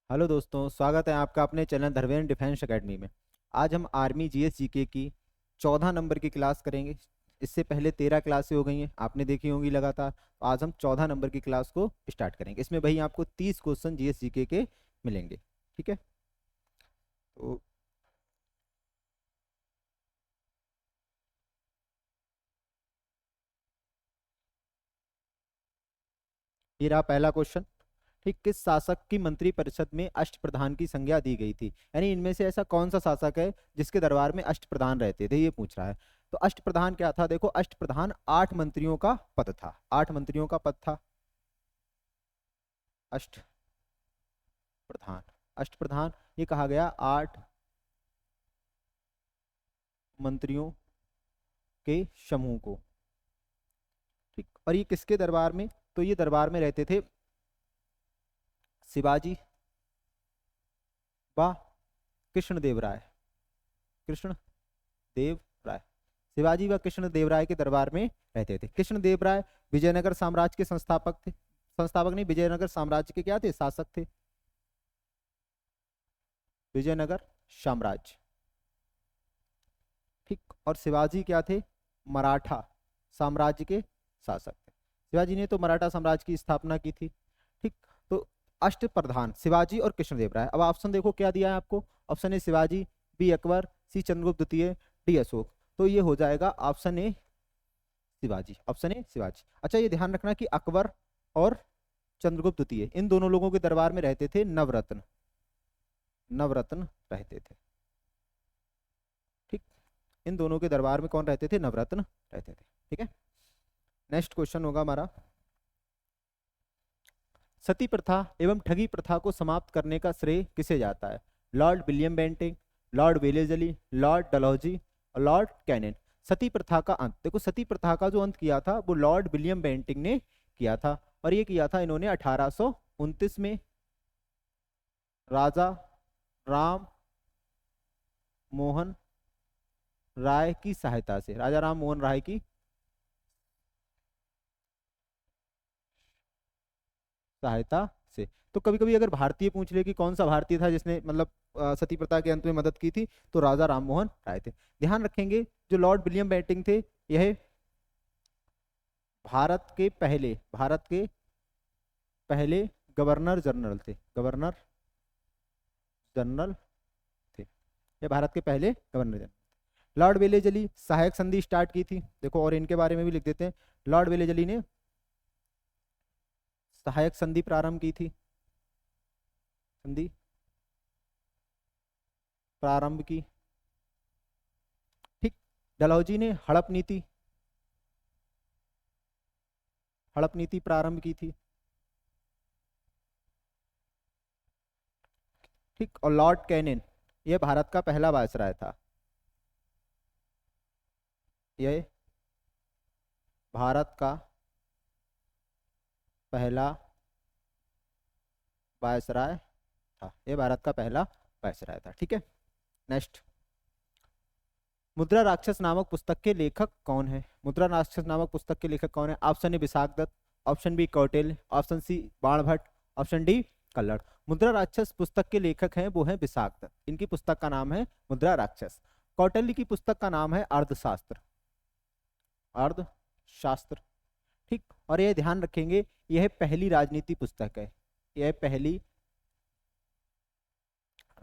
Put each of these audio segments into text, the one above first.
Hello दोस्तों, स्वागत है आपका अपने चैनल धर्मेंद्र डिफेंस एकेडमी में। आज हम आर्मी जीएस जीके की 14 नंबर की क्लास करेंगे। इससे पहले 13 क्लासें हो गई हैं, आपने देखी होंगी लगातार। तो आज हम 14 नंबर की क्लास को स्टार्ट करेंगे। इसमें भाई आपको 30 क्वेश्चन जीएस जीके के मिलेंगे। ठीक है, तो ये रहा पहला क्वेश्चन। ठीक, किस शासक की मंत्रिपरिषद में अष्टप्रधान की संज्ञा दी गई थी? यानी इनमें से ऐसा कौन सा शासक है जिसके दरबार में अष्टप्रधान रहते थे, ये पूछ रहा है। तो अष्टप्रधान क्या था? देखो, अष्टप्रधान 8 मंत्रियों का पद था। 8 मंत्रियों का पद था अष्टप्रधान। अष्टप्रधान ये कहा गया 8 मंत्रियों के समूह को। ठीक, और ये किसके दरबार में? तो ये दरबार में रहते थे शिवाजी व कृष्णदेव राय। कृष्णदेव राय, शिवाजी व कृष्णदेव राय के दरबार में रहते थे। कृष्णदेव राय विजयनगर साम्राज्य के संस्थापक थे। संस्थापक नहीं, विजयनगर साम्राज्य के क्या थे? शासक थे। विजयनगर साम्राज्य। ठीक, और शिवाजी क्या थे? मराठा साम्राज्य के शासक थे। शिवाजी ने तो मराठा साम्राज्य की स्थापना की थी। ठीक, तो अष्टप्रधान शिवाजी और कृष्णदेव राय। अब ऑप्शन देखो क्या दिया है आपको। Option A Shivaji, B Akbar, C Chandragupta द्वितीय, डी अशोक। तो ये हो जाएगा option A Shivaji. Option A Shivaji. अच्छा, ये ध्यान रखना कि अकबर और चंद्रगुप्त द्वितीय इन दोनों लोगों के दरबार में रहते थे नवरत्न। नवरत्न रहते थे। ठीक, इन दोनों के दरबार में कौन रहते थे? नवरत्न रहते थे। ठीक है, नेक्स्ट क्वेश्चन होगा हमारा। सती प्रथा एवं ठगी प्रथा को समाप्त करने का श्रेय किसे जाता है? Lord William Bentinck, Lord Wellesley, Lord Dalhousie और लॉर्ड कैनिन। सती प्रथा का अंत, देखो सती प्रथा का जो अंत किया था वो लॉर्ड विलियम बेंटिंग ने किया था। और ये किया था इन्होंने 1829 में राजा राम मोहन राय की सहायता से। राजा राम मोहन राय की सहायता से। तो कभी कभी अगर भारतीय पूछ ले कि कौन सा भारतीय था जिसने मतलब सती प्रथा के अंत में मदद की थी, तो राजा राममोहन राय थे। ध्यान रखेंगे जो लॉर्ड विलियम बेंटिंग थे, यह भारत के पहले गवर्नर जनरल थे। गवर्नर जनरल थे। ये भारत के पहले गवर्नर जनरल। लॉर्ड वेलेजली सहायक संधि स्टार्ट की थी, देखो, और इनके बारे में भी लिख देते हैं। लॉर्ड वेलेजली ने सहायक संधि प्रारंभ की थी। संधि प्रारंभ की। ठीक, डलहौजी ने हड़प नीति प्रारंभ की थी। ठीक, और लॉर्ड कैनिन यह भारत का पहला वायसराय था। यह भारत का पहला वायसराय था। यह भारत का पहला वायसराय था। ठीक है, नेक्स्ट। मुद्रा राक्षस नामक पुस्तक के लेखक कौन है? मुद्रा राक्षस नामक पुस्तक के लेखक कौन है? Option A Vishakhadatta, option B Kautilya, option C Banabhatta, option D Kallad. Mudrarakshasa पुस्तक के लेखक हैं वो है विशाख दत्त। इनकी पुस्तक का नाम है मुद्रा राक्षस। कौटिल्य की पुस्तक का नाम है अर्थशास्त्र। अर्थशास्त्र। ठीक, और यह ध्यान रखेंगे यह पहली राजनीति पुस्तक है। यह पहली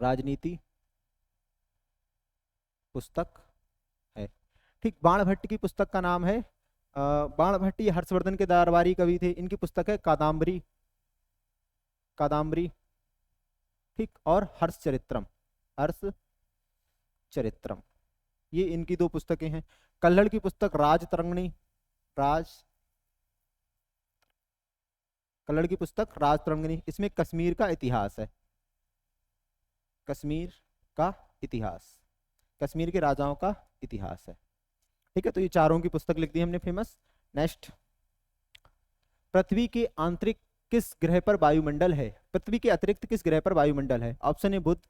राजनीति पुस्तक है। ठीक, बाणभट्ट की पुस्तक का नाम है बाणभट्ट ये हर्षवर्धन के दरबारी कवि थे। इनकी पुस्तक है कादम्बरी। कादम्बरी। ठीक, और हर्षचरित्रम। हर्षचरित्रम, ये इनकी दो पुस्तकें हैं। कल्हड़ की पुस्तक राजतरंगिणी। राज कल्हड़ की पुस्तक राजतरंगिणी, इसमें कश्मीर का इतिहास है। कश्मीर का इतिहास, कश्मीर के राजाओं का इतिहास है। ठीक है, तो ये चारों की पुस्तक लिख दी हमने फेमस। नेक्स्ट। पृथ्वी के आंतरिक किस ग्रह पर वायुमंडल है? पृथ्वी के अतिरिक्त किस ग्रह पर वायुमंडल है? Option A Budh,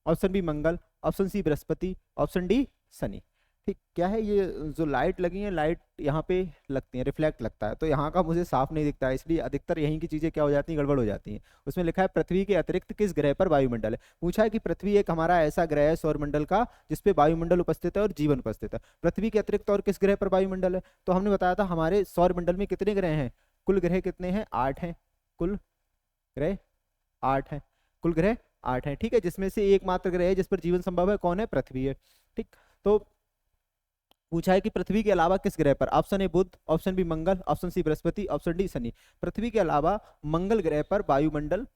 option B Mangal, option C Brihaspati, option D Shani. ठीक, क्या है ये जो लाइट लगी है, लाइट यहाँ पे लगती है, रिफ्लेक्ट लगता है, तो यहाँ का मुझे साफ नहीं दिखता है, इसलिए अधिकतर यहीं की चीजें क्या हो जाती हैं, गड़बड़ हो जाती हैं। उसमें लिखा है पृथ्वी के अतिरिक्त किस ग्रह पर वायुमंडल है। पूछा है कि पृथ्वी एक हमारा ऐसा ग्रह है सौरमंडल का जिसपे वायुमंडल उपस्थित है और जीवन उपस्थित है। पृथ्वी के अतिरिक्त और किस ग्रह पर वायुमंडल है, तो हमने बताया था हमारे सौरमंडल में कितने ग्रह हैं, कुल ग्रह कितने हैं, 8 हैं, कुल ग्रह 8 हैं, कुल ग्रह 8 हैं, ठीक है, जिसमें से एकमात्र ग्रह है जिस पर जीवन संभव है, कौन है, पृथ्वी है। ठीक, तो पूछा है कि पृथ्वी के अलावा किस ग्रह पर, option A Budh, option B Mangal, option C Brihaspati, option D शनि। पृथ्वी के अलावा मंगल ग्रह पर वायुमंडल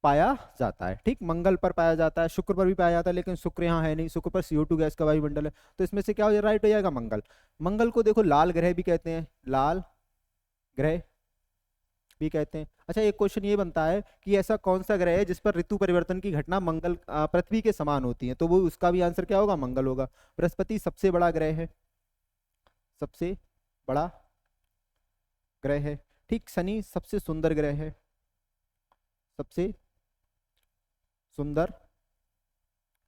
पाया जाता है, ठीक, मंगल पर पाया जाता है, शुक्र पर भी पाया जाता है, लेकिन शुक्र यहाँ है नहीं, शुक्र पर CO2 गैस का वायुमंडल है, तो इसमें से क्या हो जाएगा, राइट हो जाएगा मंगल। मंगल को देखो लाल ग्रह भी कहते हैं, लाल ग्रह भी कहते हैं। अच्छा, एक क्वेश्चन ये बनता है कि ऐसा कौन सा ग्रह है जिस पर ऋतु परिवर्तन की घटना मंगल पृथ्वी के समान होती है, तो वो उसका भी आंसर क्या होगा, मंगल होगा। बृहस्पति सबसे बड़ा ग्रह है, सबसे बड़ा ग्रह है, ठीक, शनि सबसे सुंदर ग्रह है, सबसे सुंदर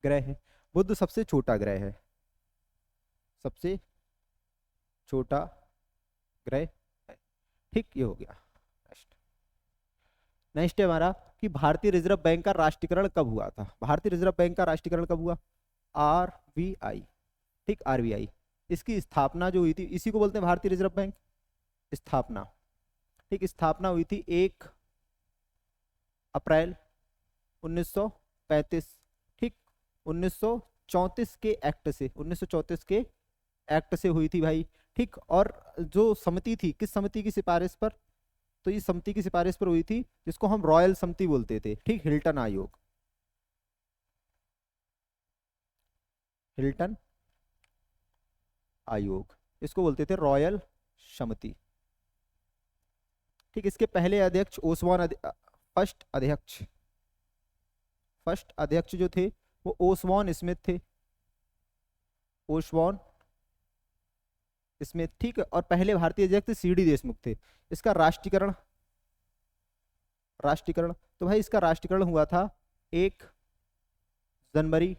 ग्रह है, बुध सबसे छोटा ग्रह है, सबसे छोटा ग्रह है, ठीक, ये हो गया। नेक्स्ट है हमारा कि भारतीय रिजर्व बैंक का राष्ट्रीयकरण कब हुआ था। भारतीय रिजर्व बैंक का राष्ट्रीयकरण कब हुआ, RBI, ठीक, RBI, इसकी स्थापना जो हुई थी, इसी को बोलते हैं भारतीय रिजर्व बैंक, स्थापना, ठीक, स्थापना हुई थी 1 अप्रैल 1935, ठीक, 1934 के एक्ट से, 1934 के एक्ट से हुई थी भाई, ठीक। और जो समिति थी, किस समिति की सिफारिश पर, तो ये समिति की सिफारिश पर हुई थी जिसको हम रॉयल समिति बोलते थे, ठीक, हिल्टन आयोग, हिल्टन आयोग, इसको बोलते थे रॉयल समिति, ठीक। इसके पहले अध्यक्ष ओसवान फर्स्ट अध्यक्ष जो थे वो ओसवान स्मिथ थे, ओसवान स्मिथ, ठीक है। और पहले भारतीय अध्यक्ष CD देशमुख थे। इसका राष्ट्रीयकरण तो भाई इसका राष्ट्रीयकरण हुआ था 1 जनवरी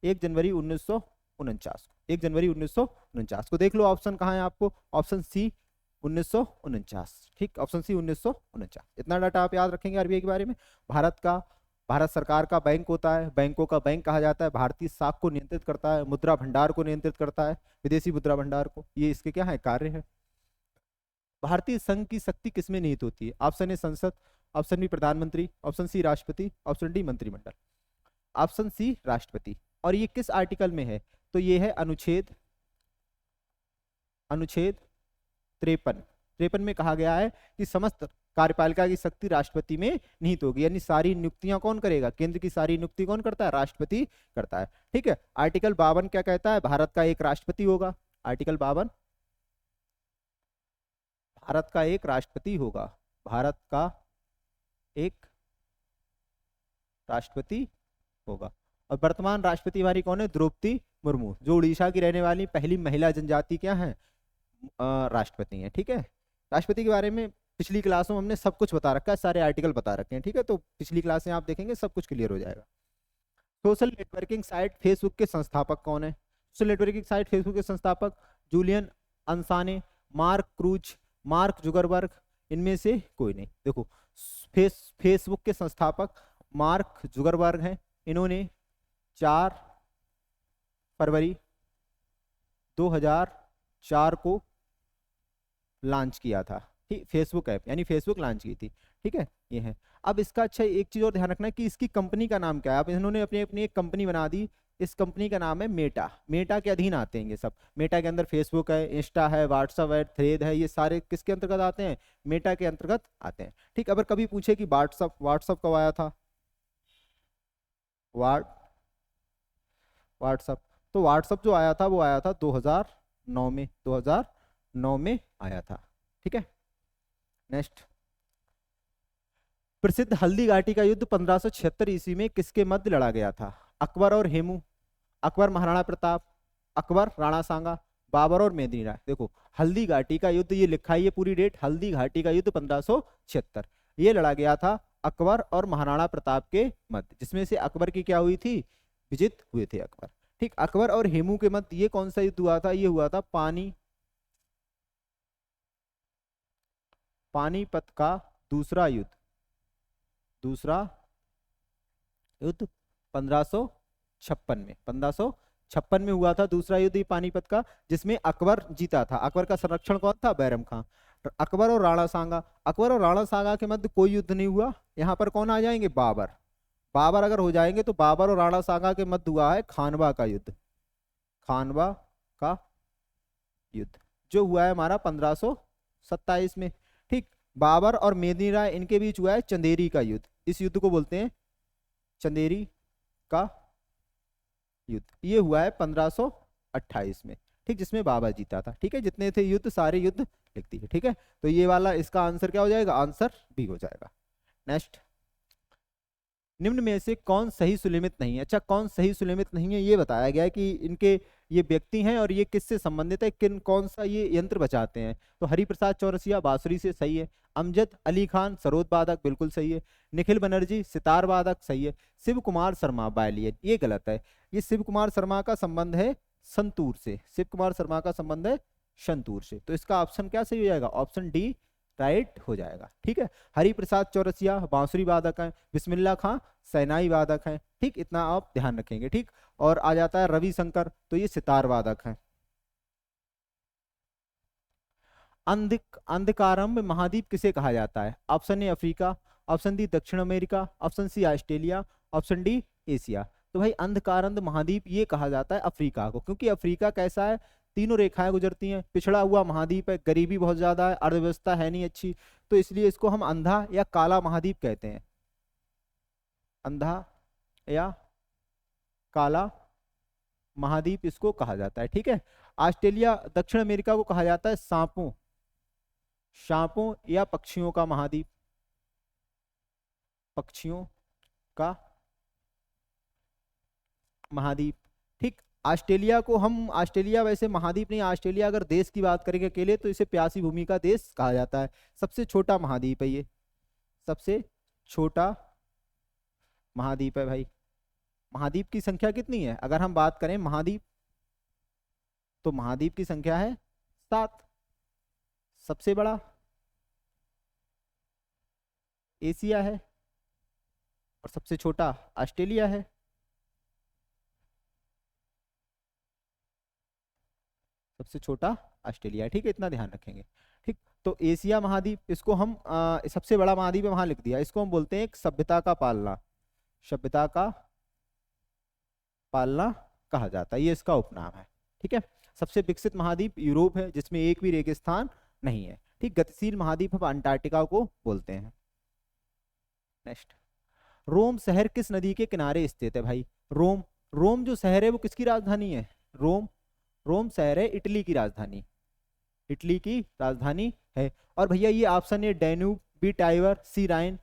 1949 को, 1 जनवरी 1949 को। देख लो ऑप्शन कहाँ है आपको, ऑप्शन सी 1949, ठीक, ऑप्शन सी 1949। इतना डाटा आप याद रखेंगे RBI के बारे में। भारत सरकार का बैंक होता है, बैंकों का बैंक कहा जाता है, भारतीय साख को नियंत्रित करता है, मुद्रा भंडार को नियंत्रित करता है, विदेशी मुद्रा भंडार को, ये इसके क्या है, कार्य है। भारतीय संघ की शक्ति किसमें निहित होती है, ऑप्शन ए संसद, ऑप्शन बी प्रधानमंत्री, ऑप्शन सी राष्ट्रपति, ऑप्शन डी मंत्रिमंडल। ऑप्शन सी राष्ट्रपति। और ये किस आर्टिकल में है, तो ये है अनुच्छेद 53 में कहा गया है कि समस्त कार्यपालिका की शक्ति राष्ट्रपति में निहित होगी, यानी सारी नियुक्तियां कौन करेगा, केंद्र की सारी नियुक्ति कौन करता है, राष्ट्रपति करता है, ठीक है। आर्टिकल 52 क्या कहता है, भारत का एक राष्ट्रपति होगा, आर्टिकल 52 भारत का एक राष्ट्रपति होगा, भारत का एक राष्ट्रपति होगा। और वर्तमान राष्ट्रपति हमारी कौन है, द्रौपदी मुर्मू, जो उड़ीसा की रहने वाली पहली महिला जनजाति क्या है, राष्ट्रपति हैं, ठीक है। राष्ट्रपति के बारे में पिछली क्लासों में हमने सब कुछ बता रखा है, सारे आर्टिकल बता रखे हैं, ठीक है, तो पिछली क्लास में आप देखेंगे सब कुछ क्लियर हो जाएगा। सोशल नेटवर्किंग साइट फेसबुक के संस्थापक कौन है, सोशल नेटवर्किंग साइट फेसबुक के संस्थापक जूलियन अंसाने, मार्क क्रूज, मार्क जुगरबर्ग, इनमें से कोई नहीं। देखो फेसबुक के संस्थापक मार्क जुगरबर्ग हैं, इन्होंने 4 फरवरी 2004 को लॉन्च किया था, ठीक, फेसबुक ऐप, यानी फेसबुक लॉन्च की थी, ठीक है, ये है। अब इसका अच्छा एक चीज और ध्यान रखना है कि इसकी कंपनी का नाम क्या है। अब इन्होंने अपनी एक कंपनी बना दी, इस कंपनी का नाम है मेटा। मेटा के अधीन आते हैं ये सब, मेटा के अंदर फेसबुक है, इंस्टा है, व्हाट्सएप है, थ्रेड है, ये सारे किसके अंतर्गत आते हैं, मेटा के अंतर्गत आते हैं, ठीक। अगर कभी पूछे कि व्हाट्सएप कब आया था, व्हाट्सएप तो व्हाट्सएप जो आया था वो आया था 2009 में, 2009 में आया था, ठीक है। नेक्स्ट, प्रसिद्ध हल्दी घाटी का युद्ध 1576 ईस्वी में किसके मध्य लड़ा गया था, अकबर और हेमू, अकबर महाराणा प्रताप, अकबर राणा सांगा, बाबर और मेदिनी राय। देखो हल्दी घाटी का युद्ध, ये लिखा है पूरी डेट, हल्दी घाटी का युद्ध 1576, ये लड़ा गया था अकबर और महाराणा प्रताप के मध्य, जिसमें से अकबर की क्या हुई थी, विजित हुए थे अकबर, ठीक, अकबर और हेमू के मध्य ये कौन सा युद्ध हुआ था? ये हुआ था पानीपत का दूसरा युद्ध। दूसरा युद्ध 1556 में, 1556 में हुआ था दूसरा युद्ध ये पानीपत का, जिसमें अकबर जीता था। अकबर का संरक्षण कौन था? बैरम खां। अकबर और राणा सांगा, अकबर और राणा सांगा के मध्य कोई युद्ध नहीं हुआ। यहाँ पर कौन आ जाएंगे? बाबर। बाबर अगर हो जाएंगे तो बाबर और राणा सांगा के मध्य हुआ है खानवा का युद्ध। खानवा का युद्ध जो हुआ है हमारा 1527 में। ठीक, बाबर और मेदिनी राय इनके बीच हुआ है चंदेरी का युद्ध। इस युद्ध को बोलते हैं चंदेरी का युद्ध। ये हुआ है 1528 में। ठीक, जिसमें बाबर जीता था। ठीक है, जितने थे युद्ध सारे युद्ध लिख दिए। ठीक है, तो ये वाला इसका आंसर क्या हो जाएगा? आंसर बी हो जाएगा। नेक्स्ट, निम्न में से कौन सही सुलेमित नहीं है? अच्छा, कौन सही सुलेमित नहीं है ये बताया गया है कि इनके ये व्यक्ति हैं और ये किससे संबंधित है, किन कौन सा ये यंत्र बजाते हैं। तो हरिप्रसाद चौरसिया बांसुरी से सही है। अमजद अली खान सरोद वादक बिल्कुल सही है। निखिल बनर्जी सितार वादक सही है। शिव कुमार शर्मा वायलिन ये गलत है। ये शिव कुमार शर्मा का संबंध है संतूर से। शिव कुमार शर्मा का संबंध है संतूर से। तो इसका ऑप्शन क्या सही हो जाएगा? ऑप्शन डी राइट हो जाएगा। ठीक है, हरिप्रसाद चौरसिया बांसुरी वादक हैं। बिस्मिल्लाह खां सैनाई वादक हैं। ठीक, इतना आप ध्यान रखेंगे। ठीक, और आ जाता है रविशंकर, तो ये सितार वादक हैं। अंधकारंब महाद्वीप किसे कहा जाता है? Option A Africa, option D दक्षिण America, option C Australia, option D Asia. तो भाई अंधकारंद महाद्वीप ये कहा जाता है अफ्रीका को, क्योंकि अफ्रीका कैसा है? तीनों रेखाएं गुजरती हैं, पिछड़ा हुआ महाद्वीप है, गरीबी बहुत ज्यादा है, अर्थव्यवस्था है नहीं अच्छी, तो इसलिए इसको हम अंधा या काला महाद्वीप कहते हैं। अंधा या काला महाद्वीप इसको कहा जाता है। ठीक है, ऑस्ट्रेलिया दक्षिण अमेरिका को कहा जाता है सांपों या पक्षियों का महाद्वीप। पक्षियों का महाद्वीप। ठीक, ऑस्ट्रेलिया को हम, ऑस्ट्रेलिया वैसे महाद्वीप नहीं, ऑस्ट्रेलिया अगर देश की बात करेंगे अकेले तो इसे प्यासी भूमि का देश कहा जाता है। सबसे छोटा महाद्वीप है ये, सबसे छोटा महाद्वीप है भाई। महाद्वीप की संख्या कितनी है? अगर हम बात करें महाद्वीप, तो महाद्वीप की संख्या है 7। सबसे बड़ा एशिया है और सबसे छोटा ऑस्ट्रेलिया है। सबसे छोटा ऑस्ट्रेलिया है। ठीक है, इतना ध्यान रखेंगे। ठीक, तो एशिया महाद्वीप इसको हम सबसे बड़ा महाद्वीप है वहां लिख दिया। इसको हम बोलते हैं एक सभ्यता का पालना, सभ्यता का पालना कहा जाता है, ये इसका उपनाम है। ठीक है, सबसे विकसित महाद्वीप यूरोप है जिसमें एक भी रेगिस्तान नहीं है। ठीक, गतिशील महाद्वीप हम अंटार्कटिका को बोलते हैं। नेक्स्ट, रोम शहर किस नदी के किनारे स्थित है भाई? रोम जो शहर है वो किसकी राजधानी है? रोम शहर है इटली की राजधानी, इटली की राजधानी है। और भैया ये ऑप्शन है डैन्यूब, बी टाइबर, सी राइन,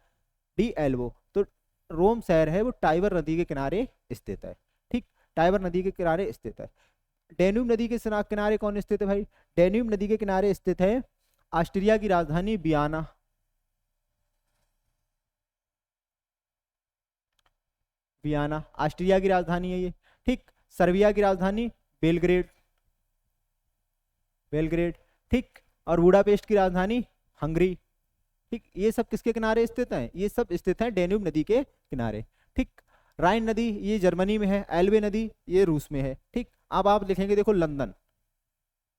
डी एल्बो। तो रोम शहर है वो टाइबर नदी के किनारे स्थित है। ठीक, टाइबर नदी के किनारे स्थित है। डैन्यूब नदी के किनारे कौन स्थित है भाई? डैन्यूब नदी के किनारे स्थित है ऑस्ट्रिया की राजधानी वियना। वियना ऑस्ट्रिया की राजधानी है ये। ठीक, सर्बिया की राजधानी बेलग्रेड, बेलग्रेड। ठीक, और बुडापेस्ट की राजधानी हंगरी। ठीक, ये सब किसके किनारे स्थित हैं? ये सब स्थित हैं डैन्यूब नदी के किनारे। ठीक, राइन नदी ये जर्मनी में है, एल्बे नदी ये रूस में है। ठीक, अब आप लिखेंगे देखो लंदन,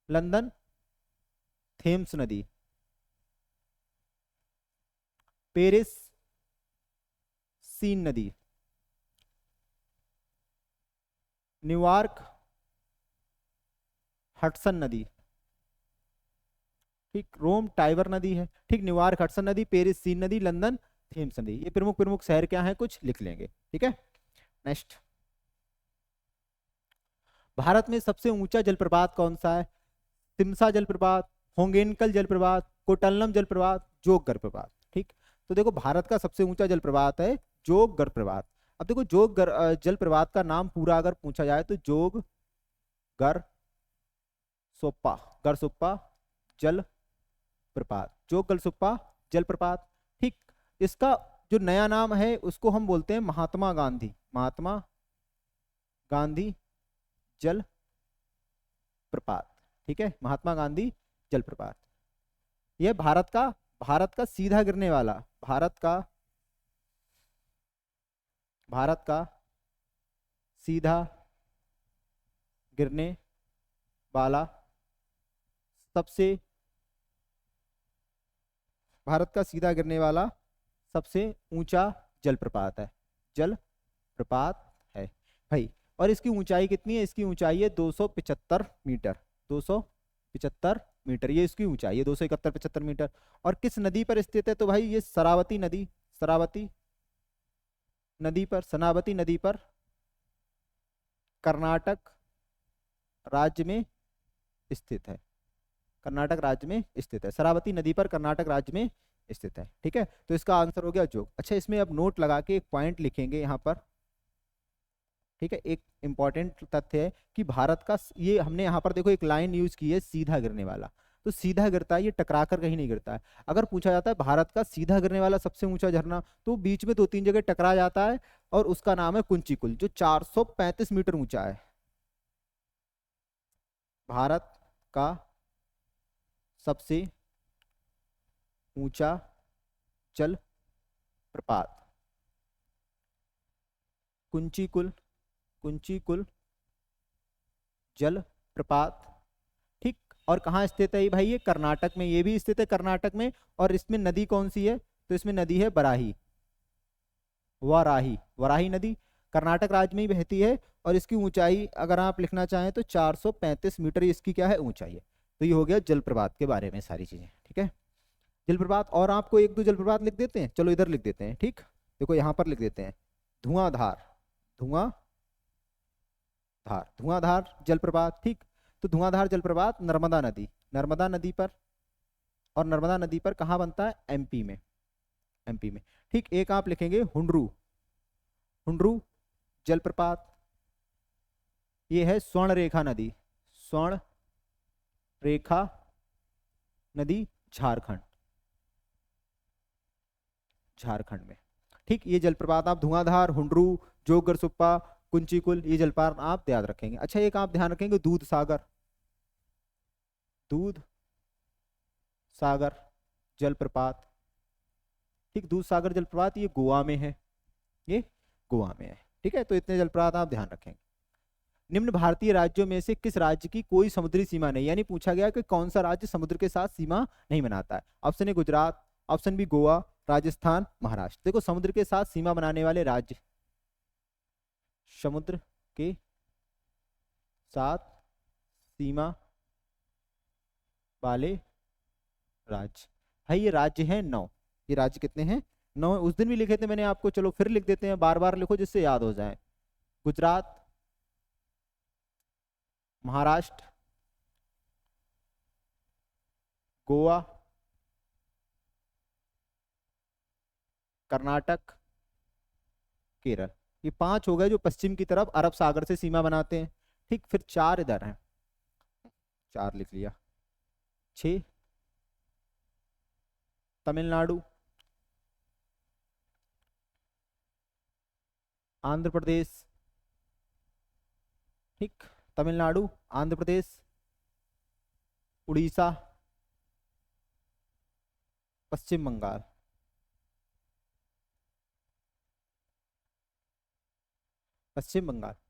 लंदन थेम्स नदी, पेरिस सीन नदी, न्यूयॉर्क हडसन नदी। ठीक, रोम टाइबर नदी है। ठीक, न्यूयॉर्क हडसन नदी, पेरिस सीन नदी, लंदन थेम्स नदी। ये प्रमुख प्रमुख शहर क्या हैं कुछ लिख लेंगे। ठीक है, नेक्स्ट, भारत में सबसे ऊंचा जलप्रपात कौन सा है? तिम्सा जलप्रपात, होंगेनकल जलप्रपात, कोटल्लम जलप्रपात, जोग जलप्रपात। ठीक, तो देखो भारत का सबसे ऊंचा जलप्रपात है जोग जलप्रपात। अब देखो जोग जलप्रपात का नाम पूरा अगर पूछा जाए तो जोग गरसोप्पा जल प्रपात, जोग गलसोप्पा जलप्रपात। ठीक, इसका जो नया नाम है उसको हम बोलते हैं महात्मा गांधी, महात्मा गांधी जल प्रपात। ठीक है, महात्मा गांधी जलप्रपात। यह भारत का सीधा गिरने वाला, भारत का सीधा गिरने वाला सबसे भारत का सीधा गिरने वाला सबसे ऊंचा जलप्रपात है, जलप्रपात है भाई। और इसकी ऊंचाई कितनी है? इसकी ऊंचाई है 275 मीटर, 275 मीटर ये इसकी ऊंचाई है, 271-75 मीटर। और किस नदी पर स्थित है? तो भाई ये शरावती नदी, शरावती नदी पर कर्नाटक राज्य में स्थित है, कर्नाटक राज्य में स्थित है, शरावती नदी पर कर्नाटक राज्य में स्थित है। ठीक है, तो इसका आंसर हो गया जोग। अच्छा, इसमें अब नोट लगा के एक पॉइंट लिखेंगे यहाँ पर। ठीक है, एक इंपॉर्टेंट तथ्य है कि भारत का, ये हमने यहाँ पर देखो एक लाइन यूज की है सीधा गिरने वाला, तो सीधा गिरता है, ये टकरा कर कहीं नहीं गिरता है। अगर पूछा जाता है भारत का सीधा गिरने वाला सबसे ऊंचा झरना, तो बीच में 2-3 जगह टकरा जाता है, और उसका नाम है कुंचिकुल, जो 435 मीटर ऊंचा है। भारत का सबसे ऊंचा जल प्रपात कुंचिकुल जल प्रपात। ठीक, और कहाँ स्थित है भाई? ये कर्नाटक में, ये भी स्थित है कर्नाटक में। और इसमें नदी कौन सी है? तो इसमें नदी है वराही, वराही नदी कर्नाटक राज्य में ही बहती है। और इसकी ऊंचाई अगर आप लिखना चाहें तो 435 मीटर इसकी क्या है? ऊंचाई है। तो ये हो गया जलप्रपात के बारे में सारी चीजें। ठीक है, जलप्रपात। और आपको 1-2 जलप्रपात लिख देते हैं, चलो इधर लिख देते हैं। ठीक, देखो यहाँ पर लिख देते हैं धुआंधार जलप्रपात। ठीक, तो धुआंधार जलप्रपात नर्मदा नदी पर, और नर्मदा नदी पर कहाँ बनता है? एमपी में। ठीक, एक आप लिखेंगे हुंड्रू जलप्रपात, ये है स्वर्ण रेखा नदी झारखंड में। ठीक, ये जलप्रपात आप धुआंधार, हुंड्रू, जोगरसुप्पा, कुंचिकुल, ये जलप्रपात आप याद रखेंगे। अच्छा, एक आप ध्यान रखेंगे दूध सागर जलप्रपात। ठीक, दूध सागर जलप्रपात ये गोवा में है, ठीक है, तो इतने जलप्रपात आप ध्यान रखेंगे। निम्न भारतीय राज्यों में से किस राज्य की कोई समुद्री सीमा नहीं, यानी पूछा गया कि कौन सा राज्य समुद्र के साथ सीमा नहीं बनाता है। Option A Gujarat, option B Goa, Rajasthan, Maharashtra. देखो समुद्र के साथ सीमा बनाने वाले राज्य, समुद्र के साथ सीमा वाले राज्य, भाई ये राज्य है 9। ये राज्य कितने हैं? 9। उस दिन भी लिखे थे मैंने आपको, चलो फिर लिख देते हैं, बार बार लिखो जिससे याद हो जाए। गुजरात, महाराष्ट्र, गोवा, कर्नाटक, केरल। ये 5 हो गए जो पश्चिम की तरफ अरब सागर से सीमा बनाते हैं। ठीक, फिर 4 इधर हैं, 4 लिख लिया। 6 तमिलनाडु, आंध्र प्रदेश। ठीक, तमिलनाडु, आंध्र प्रदेश, उड़ीसा, पश्चिम बंगाल।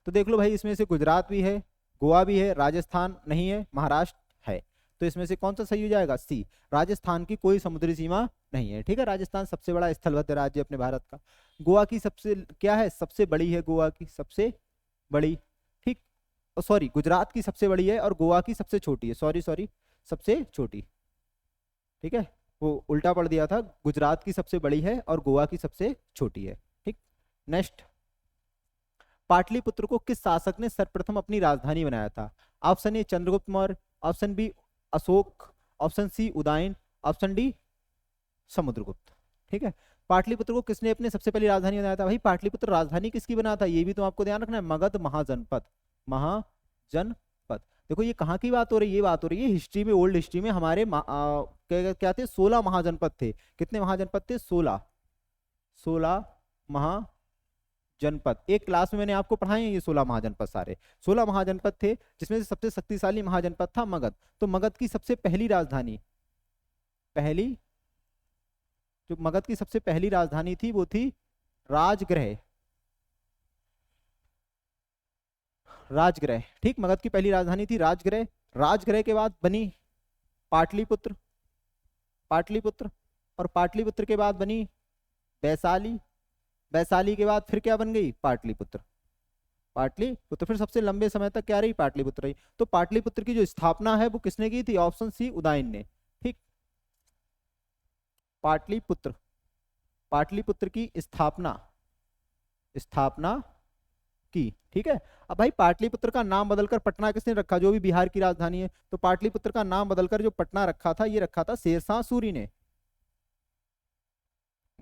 तो देख लो भाई, इसमें से गुजरात भी है, गोवा भी है, राजस्थान नहीं है, महाराष्ट्र है। तो इसमें से कौन सा सही हो जाएगा? सी, राजस्थान की कोई समुद्री सीमा नहीं है। ठीक है, राजस्थान सबसे बड़ा स्थलबद्ध राज्य अपने भारत का। गोवा की सबसे क्या है? सबसे बड़ी है, गोवा की सबसे बड़ी। ठीक, सॉरी, गुजरात की सबसे बड़ी है और गोवा की सबसे छोटी है। सॉरी, सबसे छोटी। ठीक है, वो उल्टा पढ़ दिया था, गुजरात की सबसे बड़ी है और गोवा की सबसे छोटी है। ठीक, नेक्स्ट, पाटलिपुत्र को किस शासक ने सर्वप्रथम अपनी राजधानी बनाया था? Option A Chandragupta Maurya, option B Ashoka, option C Udayan, option D Samudragupta. ठीक है, पाटलिपुत्र को किसने अपने सबसे पहली राजधानी बनाया था? भाई पाटलिपुत्र राजधानी किसकी बना था? ये भी तो आपको ध्यान रखना है, मगध महाजनपद। देखो ये कहाँ की बात हो रही है? ये बात हो रही है हिस्ट्री में, ओल्ड हिस्ट्री में हमारे क्या थे? 16 महाजनपद थे। कितने महाजनपद थे? 16 महाजनपद जनपद। एक क्लास में मैंने आपको पढ़ाए हैं ये 16 महाजनपद सारे। 16 महाजनपद थे जिसमें से सबसे शक्तिशाली महाजनपद था मगध। तो मगध की सबसे पहली राजधानी, पहली जो मगध की सबसे पहली राजधानी थी वो थी राजगृह। राजगृह, ठीक, मगध की पहली राजधानी थी राजगृह। राजगृह के बाद बनी पाटलिपुत्र, पाटलिपुत्र, और पाटलिपुत्र के बाद बनी वैशाली। वैशाली के बाद फिर क्या बन गई? पाटलिपुत्र। पाटलिपुत्र फिर सबसे लंबे समय तक क्या रही? पाटलिपुत्र रही। तो पाटलिपुत्र की जो स्थापना है वो किसने की थी? ऑप्शन सी, उदयन ने। ठीक, पाटलिपुत्र, पाटलिपुत्र की स्थापना, स्थापना की। ठीक है। अब भाई पाटलिपुत्र का नाम बदलकर पटना किसने रखा? जो भी बिहार की राजधानी है। तो पाटलिपुत्र का नाम बदलकर जो पटना रखा था, ये रखा था शेरशाह सूरी ने।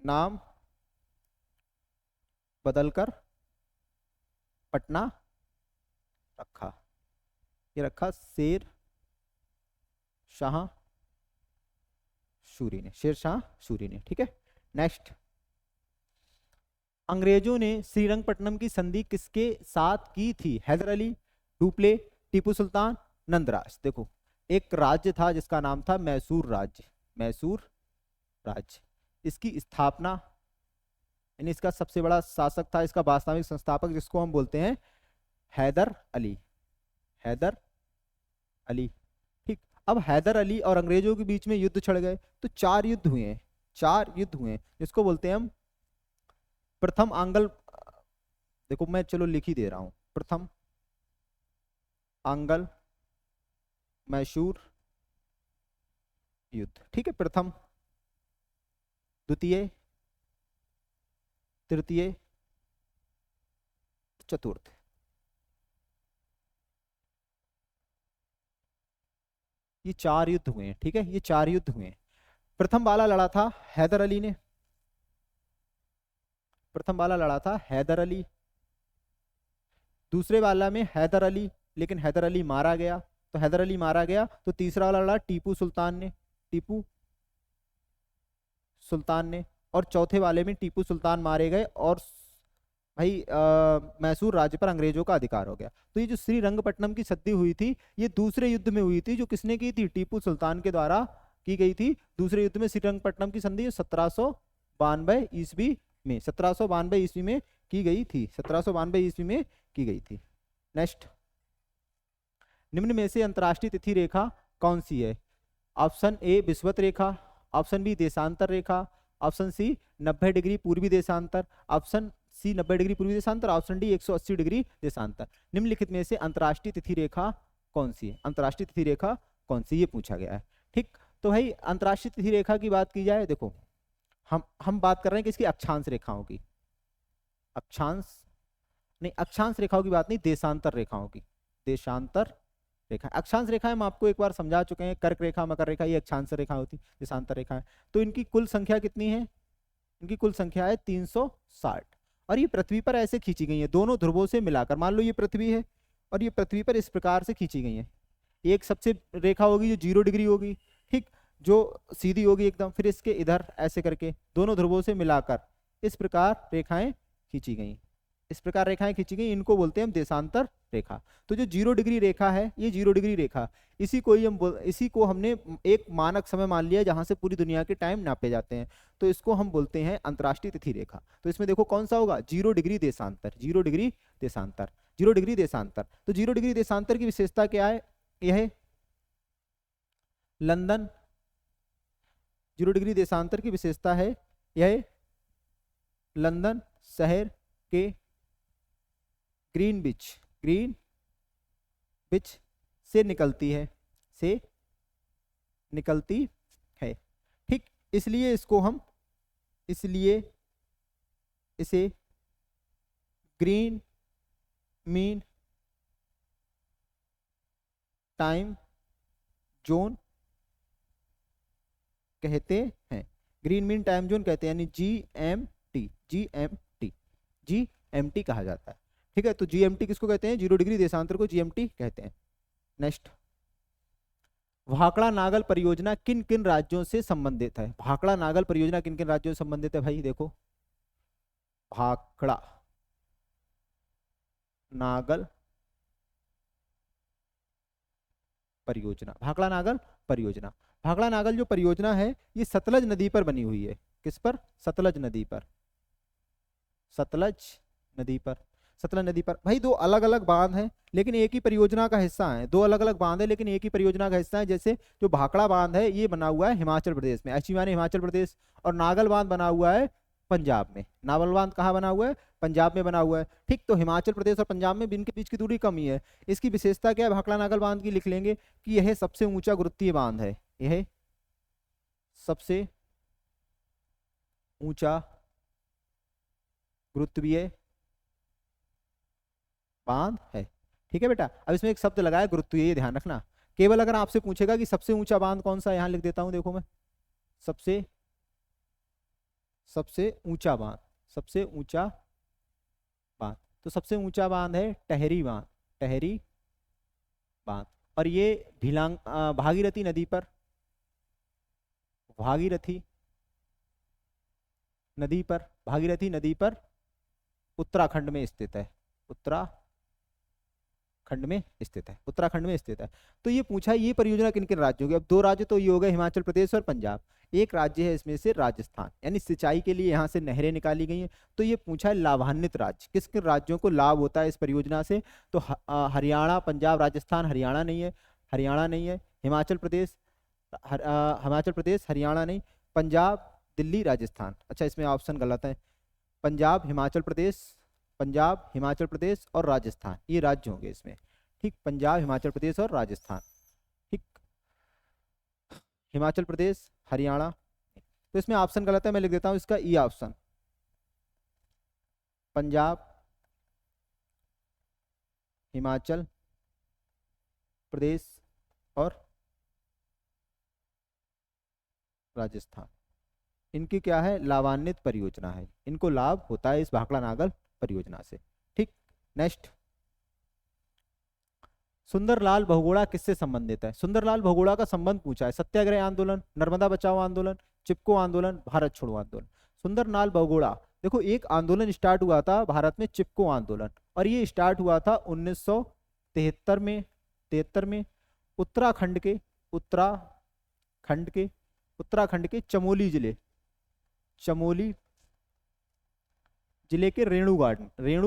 नाम बदलकर पटना रखा, ये रखा शेर शाह सूरी ने, शेरशाह सूरी ने। ठीक है। नेक्स्ट, अंग्रेजों ने श्रीरंगपट्टनम की संधि किसके साथ की थी? हैदर अली, डुप्ले, टीपू सुल्तान, नंदराज। देखो, एक राज्य था जिसका नाम था मैसूर राज्य। मैसूर राज्य, इसकी स्थापना, यानी इसका सबसे बड़ा शासक था, इसका वास्तविक संस्थापक जिसको हम बोलते हैं हैदर अली। हैदर अली। ठीक। अब हैदर अली और अंग्रेजों के बीच में युद्ध छिड़ गए। तो 4 युद्ध हुए हैं, 4 युद्ध हुए हैं, जिसको बोलते हैं हम प्रथम आंगल, देखो मैं चलो लिख ही दे रहा हूं, प्रथम आंगल मैसूर युद्ध। ठीक है। प्रथम, द्वितीय, तृतीय, चतुर्थ। ये 4 युद्ध हुए हैं। ठीक है, ये 4 युद्ध हुए हैं। प्रथम वाला लड़ा था हैदर अली ने, प्रथम वाला लड़ा था हैदर अली। दूसरे वाला में हैदर अली, लेकिन हैदर अली मारा गया, तो हैदर अली मारा गया। तो तीसरा वाला लड़ा टीपू सुल्तान ने, टीपू सुल्तान ने। और चौथे वाले में टीपू सुल्तान मारे गए और भाई मैसूर राज्य पर अंग्रेजों का अधिकार हो गया। तो ये जो श्रीरंगपट्टनम की संधि हुई थी, ये दूसरे युद्ध में हुई थी, जो किसने की थी? टीपू सुल्तान के द्वारा की गई थी। दूसरे युद्ध में श्रीरंगपट्टनम की संधि 1792 ईस्वी में, 1792 ईस्वी में की गई थी, 1792 ईस्वी में की गई थी। नेक्स्ट, निम्न में से अंतर्राष्ट्रीय तिथि रेखा कौन सी है? ऑप्शन ए विषुवत रेखा, ऑप्शन बी देशांतर रेखा, ऑप्शन सी 90 डिग्री पूर्वी देशांतर, ऑप्शन सी 90 डिग्री पूर्वी देशांतर, ऑप्शन डी 180 डिग्री देशांतर। निम्नलिखित में से अंतर्राष्ट्रीय तिथि रेखा कौन सी है? अंतर्राष्ट्रीय तिथि रेखा कौन सी, ये पूछा गया है। ठीक। तो भाई अंतर्राष्ट्रीय तिथि रेखा की बात की जाए, देखो हम बात कर रहे हैं कि इसकी अक्षांश रेखाओं की, अक्षांश नहीं, अक्षांश रेखाओं की बात नहीं, देशांतर रेखाओं की, देशांतर रेखा। अक्षांश रेखाएं हम आपको एक बार समझा चुके हैं, कर्क रेखा, मकर रेखा, ये अक्षांश रेखा होती, देशांतर रेखा है। तो इनकी कुल संख्या कितनी है? इनकी कुल संख्या है 360, और ये पृथ्वी पर ऐसे खींची गई है, दोनों ध्रुवों से मिलाकर। मान लो ये पृथ्वी है और ये पृथ्वी पर इस प्रकार से खींची गई है। एक सबसे रेखा होगी जो 0 डिग्री होगी, ठीक, जो सीधी होगी एकदम, फिर इसके इधर ऐसे करके दोनों ध्रुवों से मिलाकर इस प्रकार रेखाएं खींची गई, इस प्रकार रेखाएं खींची गई, इनको बोलते हैं हम देशांतर रेखा। तो जो 0 डिग्री रेखा है, ये 0 डिग्री रेखा, इसी को हमने एक मानक समय मान लिया जहां से पूरी दुनिया के टाइम नापे जाते हैं, तो इसको हम बोलते हैं अंतर्राष्ट्रीय तिथि रेखा। तो इसमें देखो कौन सा होगा? 0 डिग्री देशांतर, 0 डिग्री देशांतर, 0 डिग्री देशांतर। तो 0 डिग्री देशांतर की विशेषता क्या है? यह है लंदन, 0 डिग्री देशांतर की विशेषता है यह लंदन शहर के ग्रीनविच से निकलती है, से निकलती है। ठीक, इसलिए इसे ग्रीन मीन टाइम जोन कहते हैं, ग्रीन मीन टाइम जोन कहते हैं, यानी जीएमटी कहा जाता है। ठीक है। तो जीएमटी किसको कहते हैं? 0 डिग्री देशांतर को जीएमटी कहते हैं। नेक्स्ट, भाखड़ा नागल परियोजना किन किन राज्यों से संबंधित है? भाखड़ा नागल परियोजना किन किन राज्यों से संबंधित है? भाई देखो, भाखड़ा नागल परियोजना, भाखड़ा नागल परियोजना। भाखड़ा नागल जो परियोजना है ये सतलज नदी पर बनी हुई है। किस पर? सतलज नदी पर। सतलज नदी पर। सतलज नदी पर भाई दो अलग अलग बांध हैं लेकिन एक ही परियोजना का हिस्सा है। दो अलग अलग बांध है लेकिन एक ही परियोजना का हिस्सा है। जैसे जो भाखड़ा बांध है ये बना हुआ है हिमाचल प्रदेश में, ऐसी माने हिमाचल प्रदेश, और नागल बांध बना हुआ है पंजाब में। नावल बांध कहाँ बना हुआ है? पंजाब में बना हुआ है। ठीक, तो हिमाचल प्रदेश और पंजाब में इनके बीच की दूरी कम ही है। इसकी विशेषता क्या है भाखड़ा नागल बांध की? लिख लेंगे कि यह सबसे ऊंचा गुरुत्वीय बांध है। यह सबसे ऊंचा गुरुत्वीय बांध है। ठीक है बेटा, अब इसमें एक शब्द लगाया गुरुत्वीय, ये ध्यान रखना। केवल अगर आपसे पूछेगा कि सबसे ऊंचा बांध कौन सा है, यहां लिख देता हूं, देखो मैं, सबसे सबसे ऊंचा बांध, सबसे ऊंचा बांध, तो सबसे ऊंचा बांध है टहरी बांध, टहरी बांध। और ये भागीरथी नदी पर, भागीरथी नदी पर, भागीरथी नदी पर उत्तराखंड में स्थित है। उत्तराखंड में स्थित है, उत्तराखंड में स्थित है। तो ये पूछा ये परियोजना किन किन राज्यों की? अब दो राज्य तो ये हो गए हिमाचल प्रदेश और पंजाब, एक राज्य है इसमें से राजस्थान, यानी सिंचाई के लिए यहाँ से नहरें निकाली गई हैं। तो ये पूछा है लाभान्वित राज्य, किस किन राज्यों को लाभ होता है इस परियोजना से? तो हरियाणा, पंजाब, राजस्थान, हरियाणा नहीं है, हरियाणा नहीं है, हिमाचल प्रदेश, हिमाचल प्रदेश, हरियाणा नहीं, पंजाब, दिल्ली, राजस्थान। अच्छा इसमें ऑप्शन गलत है, पंजाब, हिमाचल प्रदेश, पंजाब, हिमाचल प्रदेश और राजस्थान, ये राज्य होंगे इसमें। ठीक, पंजाब, हिमाचल प्रदेश और राजस्थान। ठीक, हिमाचल प्रदेश, हरियाणा, तो इसमें ऑप्शन गलत है, मैं लिख देता हूं इसका ई ऑप्शन, पंजाब, हिमाचल प्रदेश और राजस्थान, इनकी क्या है? लाभान्वित परियोजना है, इनको लाभ होता है इस भाखड़ा नागल परियोजना से। ठीक, नेक्स्ट, सुंदरलाल बहुगुणा किससे संबंधित है? सुंदरलाल बहुगुणा का संबंध पूछा है, सत्याग्रह आंदोलन, नर्मदा बचाओ आंदोलन, चिपको आंदोलन, भारत छोड़ो आंदोलन। सुंदरलाल बहुगुणा, देखो एक आंदोलन स्टार्ट हुआ था भारत में, चिपको आंदोलन, और ये स्टार्ट हुआ था 1973 में, 73 में, उत्तराखंड के, उत्तराखंड के चमोली जिले, चमोली जिले के रेणु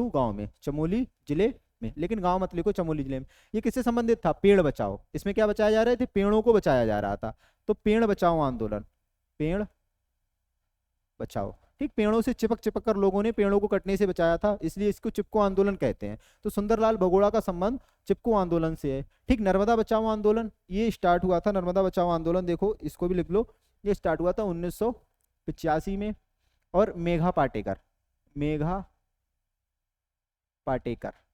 गांव में, चमोली जिले में, लेकिन गांव मत लिखो, चमोली जिले में। ये किससे संबंधित था? पेड़ बचाओ, इसमें क्या बचाया जा रहे थे? पेड़ों को बचाया जा रहा था, तो पेड़ बचाओ आंदोलन, पेड़ बचाओ। ठीक, पेड़ों से चिपक चिपक कर लोगों ने पेड़ों को कटने से बचाया था, इसलिए इसको चिपको आंदोलन कहते हैं। तो सुंदरलाल बहुगुणा का संबंध चिपको आंदोलन से है। ठीक, नर्मदा बचाओ आंदोलन ये स्टार्ट हुआ था, नर्मदा बचाओ आंदोलन देखो इसको भी लिख लो, ये स्टार्ट हुआ था 1985 में। और मेघा पाटेकर,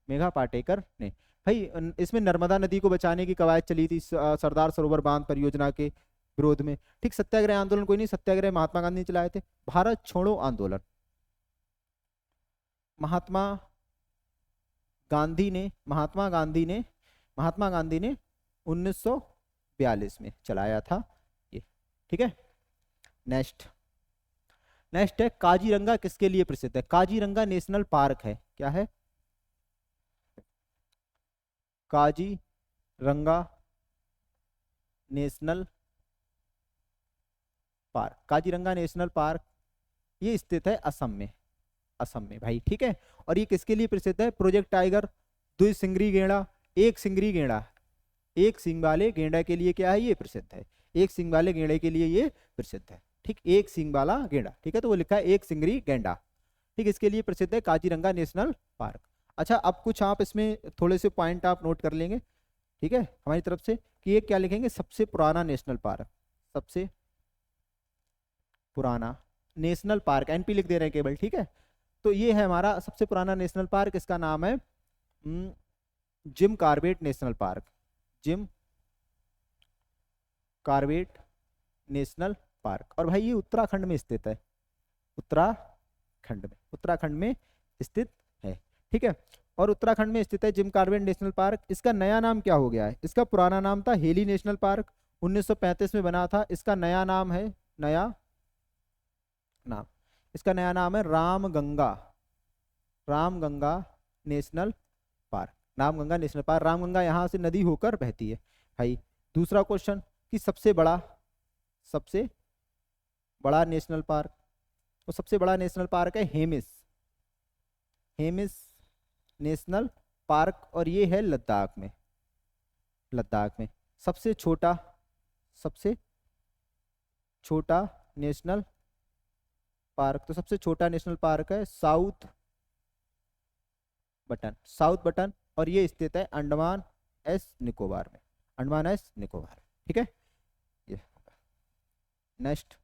मेघा पाटेकर ने, भाई इसमें नर्मदा नदी को बचाने की कवायद चली थी सरदार सरोवर बांध परियोजना के विरोध में। ठीक, सत्याग्रह आंदोलन कोई नहीं, सत्याग्रह महात्मा गांधी ने चलाए थे। भारत छोड़ो आंदोलन, महात्मा गांधी ने 1942 में चलाया था ये। ठीक है, नेक्स्ट है काजीरंगा किसके लिए प्रसिद्ध है? काजीरंगा नेशनल पार्क है, क्या है? Kaziranga national park, Kaziranga national park ये स्थित है असम में, भाई। ठीक है, और ये किसके लिए प्रसिद्ध है? प्रोजेक्ट टाइगर, द्विसिंगरी गेंडा, एक सिंगरी गेंडा, एक सिंग वाले गेंडा के लिए क्या है? ये प्रसिद्ध है, एक सिंग वाले गेंडे के लिए ये प्रसिद्ध है। ठीक, एक सिंग वाला गेंडा, ठीक है, तो वो लिखा है एक सिंगरी गेंडा। ठीक, इसके लिए प्रसिद्ध है काजीरंगा नेशनल पार्क। अच्छा, अब कुछ आप इसमें थोड़े से पॉइंट आप नोट कर लेंगे, ठीक है, हमारी तरफ से, कि ये क्या लिखेंगे? सबसे पुराना नेशनल पार्क, सबसे पुराना नेशनल पार्क, एनपी लिख दे रहे हैं केवल। ठीक है, तो ये है हमारा सबसे पुराना नेशनल पार्क, इसका नाम है Jim Corbett national park, Jim Corbett national park. और भाई ये उत्तराखंड में स्थित है, उत्तराखंड में स्थित है। ठीक है, और उत्तराखंड में स्थित है जिम कॉर्बेट नेशनल पार्क। इसका नया नाम क्या हो गया है? इसका पुराना नाम था हेली नेशनल पार्क, 1935 में बना था। इसका नया नाम है, इसका नया नाम है Ramganga national park, Ramganga national park, Ramganga यहाँ से नदी होकर बहती है भाई। दूसरा क्वेश्चन कि सबसे बड़ा नेशनल पार्क, तो सबसे बड़ा नेशनल पार्क है हेमिस नेशनल पार्क, और ये है लद्दाख में। सबसे छोटा नेशनल पार्क, तो सबसे छोटा नेशनल पार्क है साउथ बटन, और ये स्थित है अंडमान एस निकोबार में, ठीक है। ये नेक्स्ट,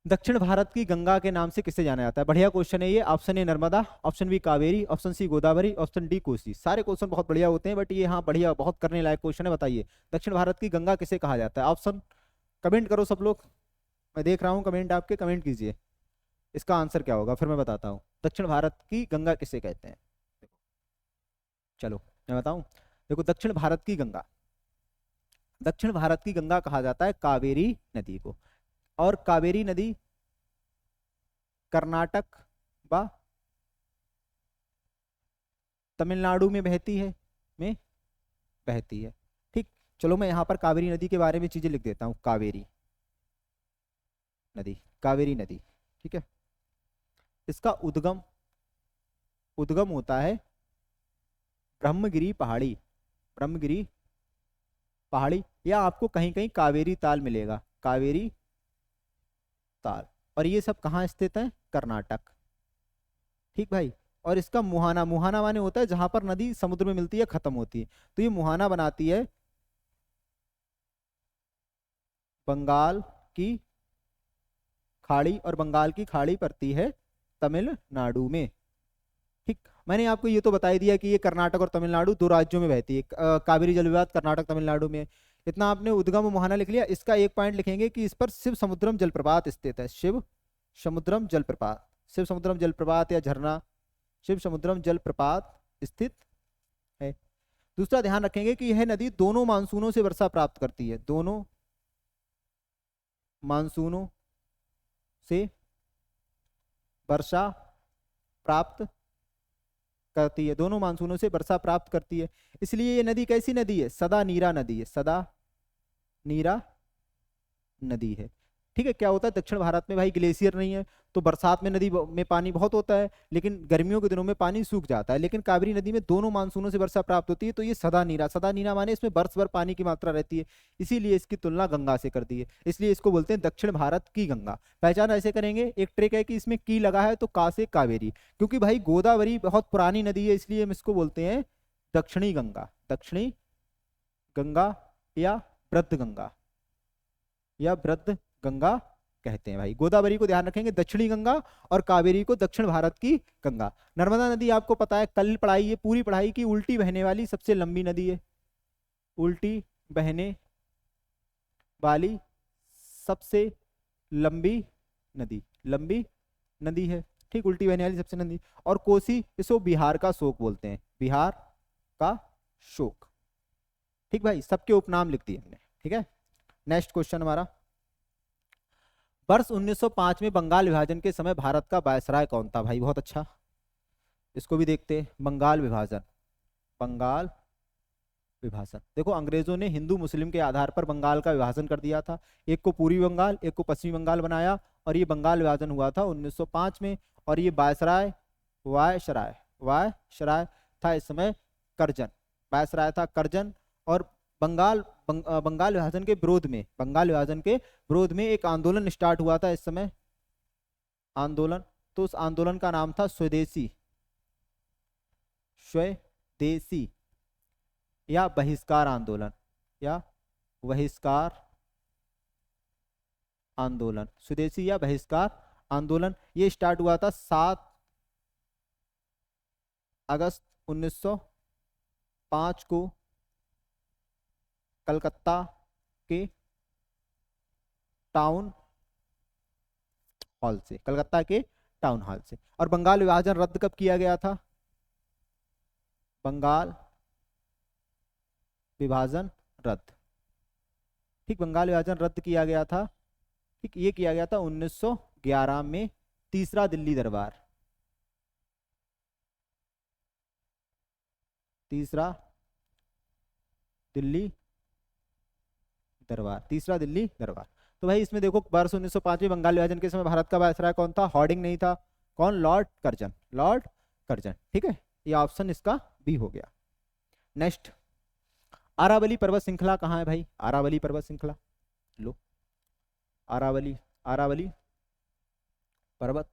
दक्षिण भारत की गंगा के नाम से किसे जाना जाता है? बढ़िया क्वेश्चन है ये। Option A Narmada, option B Kaveri, option C Godavari, option D Kosi. सारे क्वेश्चन बहुत बढ़िया होते हैं, बट ये हाँ बढ़िया, बहुत करने लायक क्वेश्चन है। बताइए दक्षिण भारत की गंगा किसे कहा जाता है? ऑप्शन कमेंट करो सब लोग, मैं देख रहा हूँ कमेंट आपके, कमेंट कीजिए इसका आंसर क्या होगा, फिर मैं बताता हूँ दक्षिण भारत की गंगा किसे कहते हैं। चलो मैं बताऊं, देखो दक्षिण भारत की गंगा कहा जाता है कावेरी नदी को, और कावेरी नदी कर्नाटक व तमिलनाडु में बहती है, ठीक। चलो मैं यहाँ पर कावेरी नदी के बारे में चीजें लिख देता हूँ। कावेरी नदी, ठीक है। इसका उद्गम होता है ब्रह्मगिरी पहाड़ी, या आपको कहीं कहीं कावेरी ताल मिलेगा, और ये सब कहाँ स्थित है? कर्नाटक, ठीक भाई। और इसका मुहाना माने होता है जहां पर नदी समुद्र में मिलती है, खत्म होती है, तो ये मुहाना बनाती है बंगाल की खाड़ी, और बंगाल की खाड़ी पड़ती है तमिलनाडु में, ठीक। मैंने आपको ये तो बता ही दिया कि ये कर्नाटक और तमिलनाडु दो राज्यों में बहती है। कावेरी जल विवाद कर्नाटक तमिलनाडु में। इतना आपने उद्गम मुहाना लिख लिया। इसका एक पॉइंट लिखेंगे कि इस पर शिव समुद्रम जलप्रपात स्थित है, शिव समुद्रम जलप्रपात या झरना शिव समुद्रम जलप्रपात स्थित है। दूसरा ध्यान रखेंगे कि यह नदी दोनों मानसूनों से वर्षा प्राप्त करती है, दोनों मानसूनों से वर्षा प्राप्त करती है, इसलिए ये नदी कैसी नदी है? सदा नीरा नदी है, ठीक है। क्या होता है दक्षिण भारत में भाई, ग्लेशियर नहीं है, तो बरसात में नदी में पानी बहुत होता है, लेकिन गर्मियों के दिनों में पानी सूख जाता है। लेकिन कावेरी नदी में दोनों मानसूनों से वर्षा प्राप्त होती है, तो ये सदा नीरा माने इसमें वर्ष भर पानी की मात्रा रहती है, इसीलिए इसकी तुलना गंगा से कर दी है, इसलिए इसको बोलते हैं दक्षिण भारत की गंगा। पहचान ऐसे करेंगे, एक ट्रिक है कि इसमें की लगा है तो का से कावेरी, क्योंकि भाई गोदावरी बहुत पुरानी नदी है, इसलिए हम इसको बोलते हैं दक्षिणी गंगा या वृद्ध गंगा कहते हैं भाई। गोदावरी को ध्यान रखेंगे दक्षिणी गंगा, और कावेरी को दक्षिण भारत की गंगा। नर्मदा नदी आपको पता है, कल पढ़ाई है, पूरी पढ़ाई की, उल्टी बहने वाली सबसे लंबी नदी है, उल्टी बहने वाली सबसे लंबी नदी है, ठीक, उल्टी बहने वाली सबसे नदी। और कोसी, इसको बिहार का शोक बोलते हैं, बिहार का शोक, ठीक भाई। सबके उपनाम लिख दिए हमने, ठीक है। नेक्स्ट क्वेश्चन हमारा, वर्ष 1905 में बंगाल विभाजन के समय भारत का वायसराय कौन था? भाई बहुत अच्छा, इसको भी देखते हैं। बंगाल विभाजन, देखो अंग्रेजों ने हिंदू मुस्लिम के आधार पर बंगाल का विभाजन कर दिया था, एक को पूर्वी बंगाल, एक को पश्चिमी बंगाल बनाया, और ये बंगाल विभाजन हुआ था 1905 में। और ये वायसराय था इस समय करजन, वायसराय था करजन। और बंगाल विभाजन के विरोध में एक आंदोलन स्टार्ट हुआ था इस समय, तो उस आंदोलन का नाम था स्वदेशी या बहिष्कार आंदोलन, स्वदेशी या बहिष्कार आंदोलन। ये स्टार्ट हुआ था 7 अगस्त 1905 को कलकत्ता के टाउन हॉल से। और बंगाल विभाजन रद्द कब किया गया था? बंगाल विभाजन रद्द, ठीक, बंगाल विभाजन रद्द किया गया था, ठीक। ये किया गया था 1911 में, तीसरा दिल्ली दरबार, तीसरा दिल्ली दरबार, तीसरा दिल्ली दरबार। तो भाई इसमें देखो वर्ष 1905 में बंगाल विभाजन के समय भारत का वायसराय कौन था? हॉर्डिंग नहीं था। कौन? Lord Curzon, Lord Curzon. ठीक है, ये ऑप्शन इसका बी हो गया। नेक्स्ट, अरावली पर्वत श्रृंखला कहाँ है भाई? अरावली पर्वत श्रृंखला, लो अरावली, अरावली पर्वत,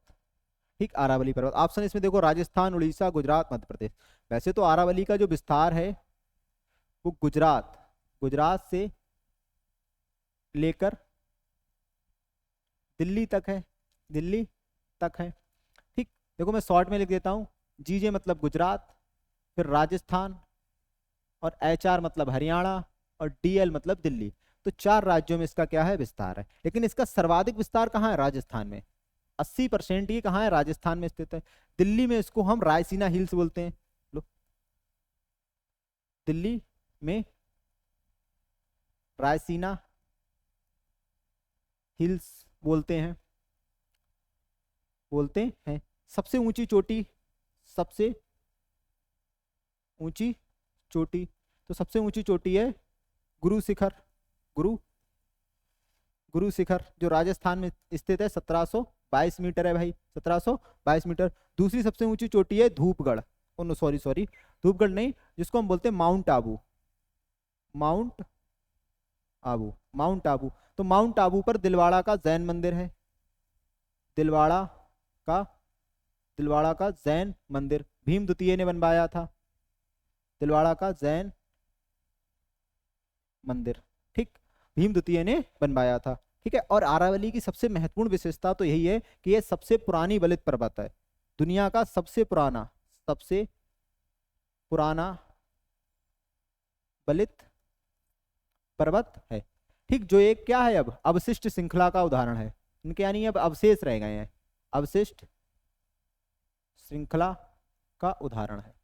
ठीक, अरावली पर्वत। ऑप्शन इसमें देखो राजस्थान, उड़ीसा, गुजरात, मध्य प्रदेश। वैसे तो अरावली का जो विस्तार है वो गुजरात, गुजरात से लेकर दिल्ली तक है, दिल्ली तक है। ठीक, देखो मैं शॉर्ट में लिख देता हूँ, जीजे मतलब गुजरात, फिर राजस्थान, और एचआर मतलब हरियाणा, और डीएल मतलब दिल्ली। तो 4 राज्यों में इसका क्या है? विस्तार है। लेकिन इसका सर्वाधिक विस्तार कहाँ है? राजस्थान में। 80% ये कहाँ है? राजस्थान में स्थित है। दिल्ली में इसको हम रायसीना हिल्स बोलते हैं। लो, दिल्ली में रायसीना हिल्स बोलते हैं, बोलते हैं। सबसे ऊंची चोटी, सबसे ऊंची चोटी, तो सबसे ऊंची चोटी है गुरु शिखर, गुरु शिखर, जो राजस्थान में स्थित है। 1722 मीटर है भाई, 1722 मीटर। दूसरी सबसे ऊंची चोटी है धूपगढ़, सॉरी धूपगढ़ नहीं, जिसको हम बोलते हैं mount Abu, mount Abu, mount Abu. तो माउंट आबू पर दिलवाड़ा का जैन मंदिर है, दिलवाड़ा का जैन मंदिर भीम द्वितीय ने बनवाया था, दिलवाड़ा का जैन मंदिर, ठीक, भीम द्वितीय ने बनवाया था। ठीक है, और अरावली की सबसे महत्वपूर्ण विशेषता तो यही है कि यह सबसे पुरानी बलित पर्वत है, दुनिया का सबसे पुराना बलित पर्वत है। ठीक, जो एक क्या है, अब अवशिष्ट श्रृंखला का उदाहरण है इनके, यानी अब अवशेष रह गए हैं, अवशिष्ट श्रृंखला का उदाहरण है,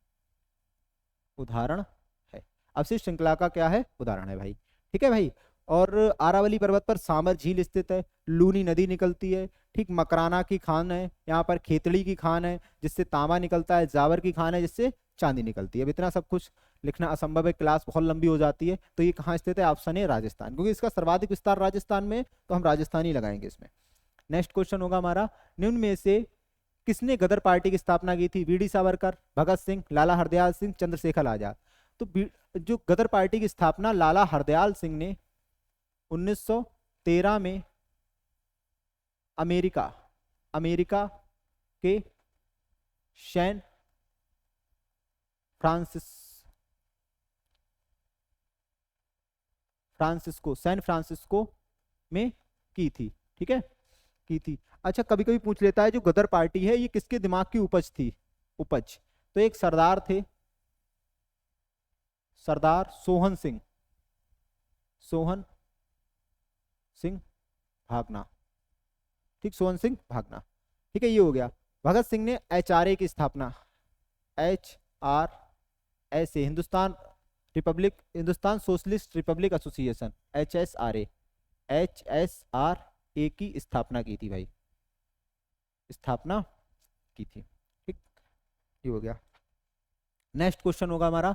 अवशिष्ट श्रृंखला का क्या है? उदाहरण है भाई। ठीक है भाई, और अरावली पर्वत पर सांबर झील स्थित है, लूनी नदी निकलती है, ठीक, मकराना की खान है, यहाँ पर खेतड़ी की खान है जिससे तांबा निकलता है, जावर की खान है जिससे चांदी निकलती है। अब इतना सब कुछ लिखना असंभव है, क्लास बहुत लंबी हो जाती है। तो ये कहाँ स्थित है? ऑप्शन है राजस्थान, क्योंकि इसका सर्वाधिक विस्तार राजस्थान में, तो हम राजस्थान ही लगाएंगे इसमें। नेक्स्ट क्वेश्चन होगा हमारा, निम्न में से किसने गदर पार्टी की स्थापना की थी? वीडी सावरकर, भगत सिंह, लाला हरदयाल सिंह, चंद्रशेखर आजाद। तो जो गदर पार्टी की स्थापना लाला हरदयाल सिंह ने 1913 में अमेरिका के सैन फ्रांसिस्को में की थी। ठीक है, की थी। अच्छा, कभी कभी पूछ लेता है जो गदर पार्टी है ये किसके दिमाग की उपज थी? तो एक सरदार थे, सरदार सोहन सिंह भागना, ठीक, सोहन सिंह भागना। ठीक है, ये हो गया। भगत सिंह ने HRA की स्थापना, HRA, Hindustan socialist Republic association, HSRA की स्थापना की थी भाई, स्थापना की थी। ठीक, ये हो गया। नेक्स्ट क्वेश्चन होगा हमारा,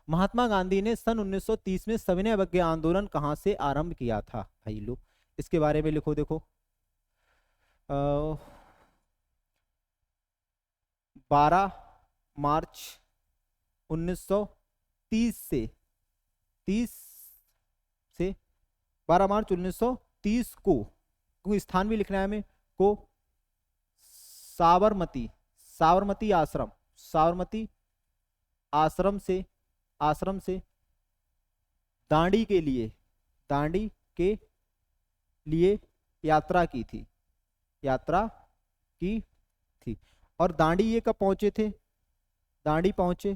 महात्मा गांधी ने सन 1930 में सविनय अवज्ञा आंदोलन कहां से आरंभ किया था? भाई लो, इसके बारे में लिखो। देखो 12 मार्च 1930 से 12 मार्च 1930 को, क्योंकि स्थान भी लिखना है हमें, को साबरमती आश्रम से दांडी के लिए यात्रा की थी। और दांडी ये कब पहुंचे थे? दांडी पहुंचे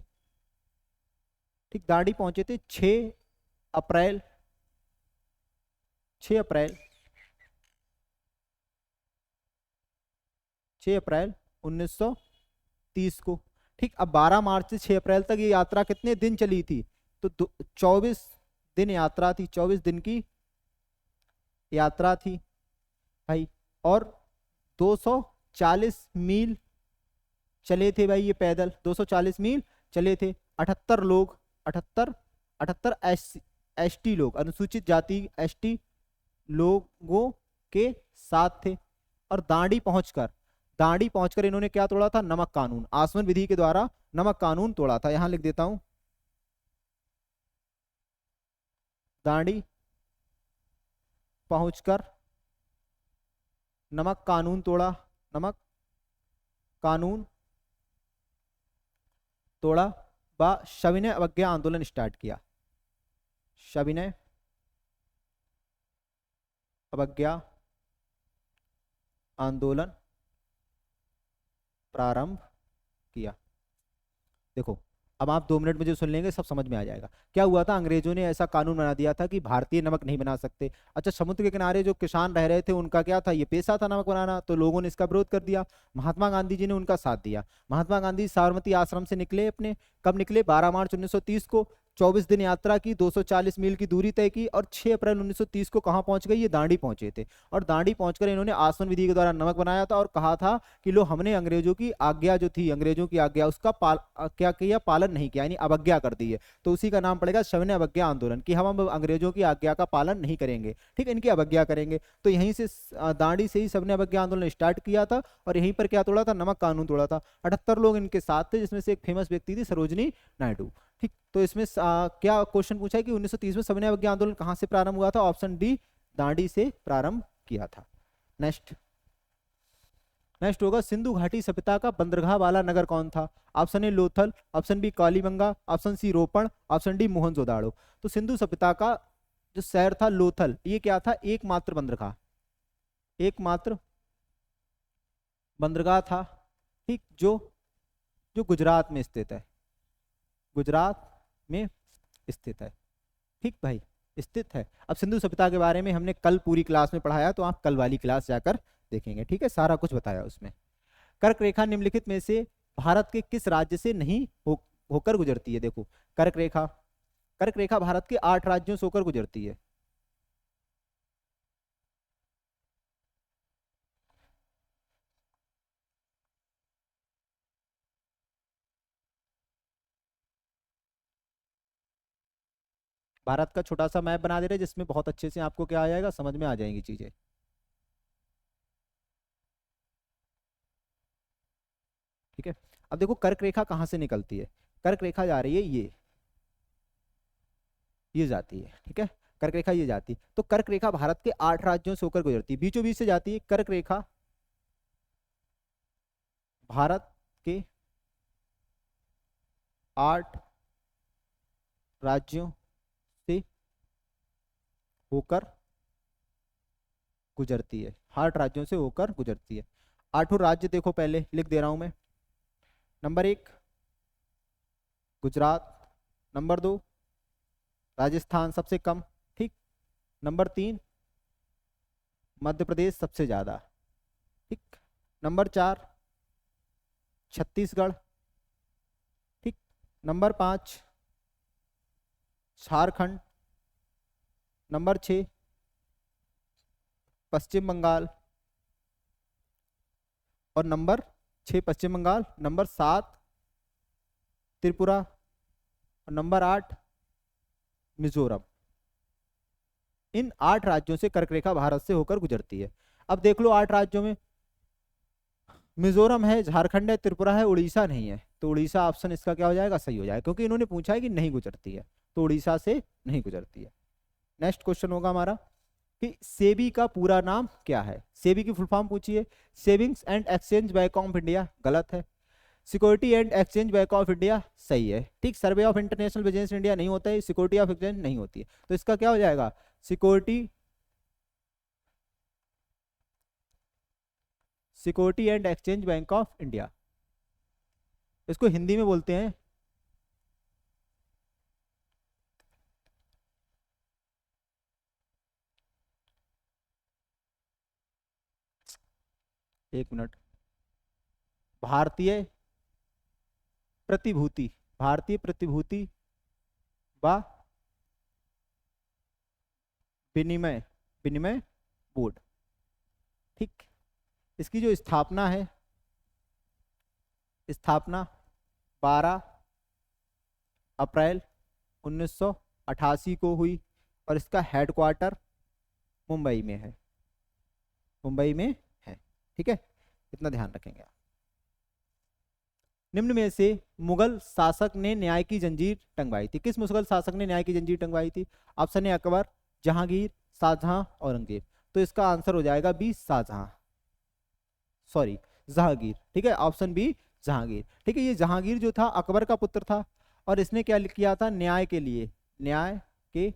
थे 6 अप्रैल 1930 को। ठीक, अब 12 मार्च से 6 अप्रैल तक ये यात्रा कितने दिन चली थी? तो 24 दिन यात्रा थी, 24 दिन की यात्रा थी भाई। और 240 मील चले थे भाई, ये पैदल 240 मील चले थे। 78 लोग, 78 78 एसटी लोग, अनुसूचित जाति एसटी लोगों के साथ थे। और दांडी पहुंचकर इन्होंने क्या तोड़ा था? नमक कानून, आसवन विधि के द्वारा नमक कानून तोड़ा था। यहां लिख देता हूं, दांडी पहुंचकर नमक कानून तोड़ा, नमक कानून तोड़ा व सविनय अवज्ञा आंदोलन स्टार्ट किया, सविनय अवज्ञा आंदोलन प्रारंभ किया। देखो, अब आप 2 मिनट मुझे सुन लेंगे, सब समझ में आ जाएगा। क्या हुआ था? अंग्रेजों ने ऐसा कानून बना दिया था कि भारतीय नमक नहीं बना सकते। अच्छा, समुद्र के किनारे जो किसान रह रहे थे उनका क्या था? ये पेशा था नमक बनाना, तो लोगों ने इसका विरोध कर दिया। महात्मा गांधी जी ने उनका साथ दिया। महात्मा गांधी साबरमती आश्रम से निकले अपने, कब निकले? 12 मार्च 1930 को। 24 दिन यात्रा की, 240 मील की दूरी तय की और 6 अप्रैल 1930 को कहाँ पहुंच गए? ये दांडी पहुंचे थे। और दांडी पहुंचकर इन्होंने आसवन विधि के द्वारा नमक बनाया था और कहा था कि लो, हमने अंग्रेजों की आज्ञा जो थी, अंग्रेजों की आज्ञा, उसका क्या किया? पालन नहीं किया, यानी अवज्ञा कर दी है। तो उसी का नाम पड़ेगा सविनय अवज्ञा आंदोलन, कि हम अंग्रेजों की आज्ञा का पालन नहीं करेंगे, ठीक, इनकी अवज्ञा करेंगे। तो यहीं से दांडी से ही सविनय अवज्ञा आंदोलन स्टार्ट किया था और यहीं पर क्या तोड़ा था? नमक कानून तोड़ा था। 78 लोग इनके साथ थे, जिसमें से एक फेमस व्यक्ति थी सरोजनी नायडू, ठीक। तो इसमें क्या क्वेश्चन पूछा है कि 1930 में सविनय अवज्ञा आंदोलन कहां से प्रारंभ हुआ था? ऑप्शन डी, दांडी से प्रारंभ किया था। नेक्स्ट नेक्स्ट होगा, सिंधु घाटी सभ्यता का बंदरगाह वाला नगर कौन था? Option A Lothal, option B Kalibangan, option C Ropar, option D Mohenjodaro. तो सिंधु सभ्यता का जो शहर था लोथल, ये क्या था? एकमात्र बंदरगाह, एकमात्र बंदरगाह था, ठीक, जो जो गुजरात में स्थित है, गुजरात में स्थित है, ठीक भाई, स्थित है। अब सिंधु सभ्यता के बारे में हमने कल पूरी क्लास में पढ़ाया, तो आप कल वाली क्लास जाकर देखेंगे, ठीक है, सारा कुछ बताया उसमें। कर्क रेखा निम्नलिखित में से भारत के किस राज्य से नहीं होकर गुजरती है? देखो, कर्क रेखा, कर्क रेखा भारत के 8 राज्यों से होकर गुजरती है। भारत का छोटा सा मैप बना दे रहे हैं, जिसमें बहुत अच्छे से आपको क्या आ जाएगा? समझ में आ जाएंगी चीजें, ठीक है। अब देखो, कर्क रेखा कहाँ से निकलती है? कर्क रेखा जा रही है ये जाती है, ठीक है, कर्क रेखा ये जाती है। तो कर्क रेखा भारत के 8 राज्यों से होकर गुजरती है, बीचों बीच से जाती है कर्क रेखा, भारत के 8 राज्यों से होकर गुजरती है, 8 राज्यों से होकर गुजरती है। 8 राज्य देखो, पहले लिख दे रहा हूं मैं। नंबर 1 गुजरात, नंबर 2 राजस्थान सबसे कम, ठीक, नंबर 3 मध्य प्रदेश सबसे ज्यादा, ठीक, नंबर 4 छत्तीसगढ़, ठीक, नंबर 5 झारखंड, नंबर 6 पश्चिम बंगाल, और नंबर 6 पश्चिम बंगाल, नंबर 7 त्रिपुरा, और नंबर 8 मिजोरम। इन 8 राज्यों से कर्क रेखा भारत से होकर गुजरती है। अब देख लो, 8 राज्यों में मिजोरम है, झारखंड है, त्रिपुरा है, उड़ीसा नहीं है। तो उड़ीसा ऑप्शन इसका क्या हो जाएगा? सही हो जाएगा, क्योंकि इन्होंने पूछा है कि नहीं गुजरती है, तो उड़ीसा से नहीं गुजरती है। नेक्स्ट क्वेश्चन होगा हमारा कि सेबी का पूरा नाम क्या है? सेबी की फुल फॉर्म पूछिए, savings and exchange bank of India, गलत है। Security and exchange bank of India, सही है, ठीक। Survey of international business India नहीं होता है, सिक्योरिटी ऑफ एक्सचेंज नहीं होती है, तो इसका क्या हो जाएगा? Security and exchange bank of India, इसको हिंदी में बोलते हैं एक मिनट, भारतीय प्रतिभूति, भारतीय प्रतिभूति व विनिमय विनिमय बोर्ड, ठीक। इसकी जो स्थापना है, स्थापना 12 अप्रैल 1988 को हुई और इसका हेडक्वार्टर मुंबई में है, मुंबई में है। ठीक है, इतना ध्यान रखेंगे आप। निम्न में से मुगल शासक ने न्याय की जंजीर टंगवाई थी? किस मुगल शासक ने न्याय की जंजीर टंगवाई थी? Option A Akbar, Jahangir, Shahjahan, Aurangzeb. तो इसका आंसर हो जाएगा बी शाहजहां, सॉरी जहांगीर। ठीक है, ऑप्शन बी जहांगीर। ठीक है, ये जहांगीर जो था अकबर का पुत्र था और इसने क्या किया था? न्याय के लिए, न्याय के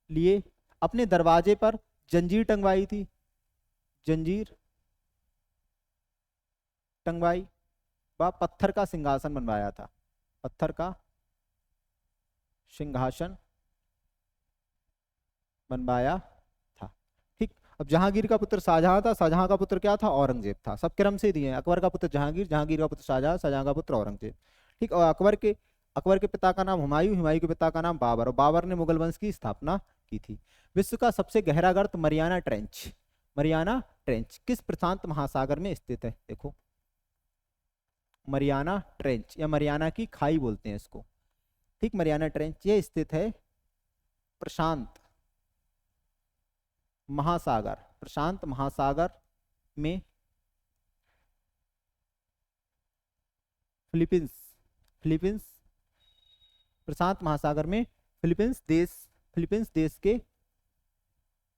लिए अपने दरवाजे पर जंजीर टंगवाई थी, जंजीर टंगवाई व पत्थर का सिंहासन बनवाया था, पत्थर का सिंहासन बनवाया था। ठीक, अब जहांगीर का पुत्र शाहजहां था, शाहजहां का पुत्र क्या था? औरंगजेब था। सब क्रम से दिए हैं, अकबर का पुत्र जहांगीर, जहांगीर का पुत्र शाहजहां, शाहजहां का पुत्र औरंगजेब। ठीक, और अकबर के पिता का नाम हुमायूं, हुमायूं के पिता का नाम बाबर, और बाबर ने मुगल वंश की स्थापना की थी। विश्व का सबसे गहरा गर्त मरियाना ट्रेंच, मरियाना ट्रेंच किस प्रशांत महासागर में स्थित है? देखो, मरियाना ट्रेंच या मरियाना की खाई बोलते हैं इसको। ठीक, मरियाना ट्रेंच ये स्थित है प्रशांत महासागर, प्रशांत महासागर में, फिलीपींस, फिलीपींस प्रशांत महासागर में, फिलीपींस देश के